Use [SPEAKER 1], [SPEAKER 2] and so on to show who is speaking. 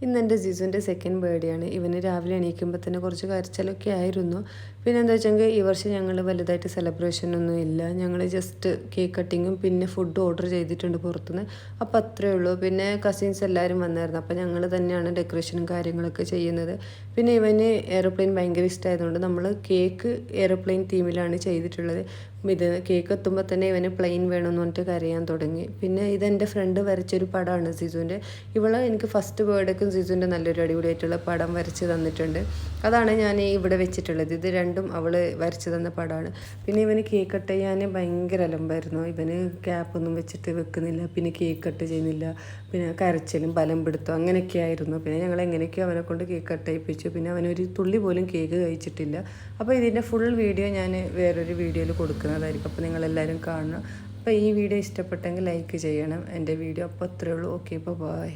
[SPEAKER 1] ഇന്നെൻ്റെ ജിസുവിൻ്റെ second birthday ആണ്. ഇവന് രാവിലെ എണീക്കുമ്പോൾ തന്നെ കുറച്ച് കരച്ചിലൊക്കെ ആയിരുന്നു. പിന്നെ എന്താ വെച്ചെങ്കിൽ ഈ വർഷം ഞങ്ങൾ വലുതായിട്ട് സെലിബ്രേഷനൊന്നും ഇല്ല. ഞങ്ങൾ ജസ്റ്റ് കേക്ക് കട്ടിങ്ങും പിന്നെ ഫുഡ് ഓർഡർ ചെയ്തിട്ടുണ്ട് പുറത്തുനിന്ന്. അപ്പോൾ അത്രയേ ഉള്ളൂ. പിന്നെ കസിൻസ് എല്ലാവരും വന്നായിരുന്നു. അപ്പോൾ ഞങ്ങൾ തന്നെയാണ് ഡെക്കറേഷനും കാര്യങ്ങളൊക്കെ ചെയ്യുന്നത്. പിന്നെ ഇവന് എയർപ്ലെയിൻ ഭയങ്കര ഇഷ്ടമായതുകൊണ്ട് നമ്മൾ കേക്ക് എയർപ്ലെയിൻ തീമിലാണ് ചെയ്തിട്ടുള്ളത്. ഇത് കേക്ക് എത്തുമ്പോൾ തന്നെ ഇവന് പ്ലെയിൻ വേണമെന്ന് പറഞ്ഞിട്ട് കരയാൻ തുടങ്ങി. പിന്നെ ഇതെൻ്റെ ഫ്രണ്ട് വരച്ചൊരു പടമാണ് സിസുവിൻ്റെ. ഇവളെ എനിക്ക് ഫസ്റ്റ് ബർത്ത്ഡേക്കും സിസുവിൻ്റെ നല്ലൊരു അടിപൊളിയായിട്ടുള്ള പടം വരച്ച് തന്നിട്ടുണ്ട്. അതാണ് ഞാൻ ഇവിടെ വെച്ചിട്ടുള്ളത്. ഇത് രണ്ടും അവൾ വരച്ച് തന്ന പടമാണ്. പിന്നെ ഇവന് കേക്ക് കട്ട് ചെയ്യാൻ ഭയങ്കര അലമ്പായിരുന്നു. ഇവന് ക്യാപ്പൊന്നും വെച്ചിട്ട് വെക്കുന്നില്ല, പിന്നെ കേക്ക് കട്ട് ചെയ്യുന്നില്ല, പിന്നെ കരച്ചിലും ബലം പിടുത്തം അങ്ങനെയൊക്കെ ആയിരുന്നു. പിന്നെ ഞങ്ങൾ എങ്ങനെയൊക്കെയോ അവനെ കൊണ്ട് കേക്ക് കട്ട് ചെയ്യിപ്പിച്ചു. പിന്നെ അവനൊരു തുള്ളി പോലും കേക്ക് കഴിച്ചിട്ടില്ല. അപ്പോൾ ഇതിൻ്റെ ഫുൾ വീഡിയോ ഞാൻ വേറൊരു വീഡിയോയിൽ കൊടുക്കുന്നതായിരിക്കും. അപ്പോൾ നിങ്ങളെല്ലാവരും കാണണം. അപ്പോൾ ഈ വീഡിയോ ഇഷ്ടപ്പെട്ടെങ്കിൽ ലൈക്ക് ചെയ്യണം എൻ്റെ വീഡിയോ. അപ്പോൾ അത്രയേ ഉള്ളൂ. ഓക്കെ, അപ്പോൾ ബൈ.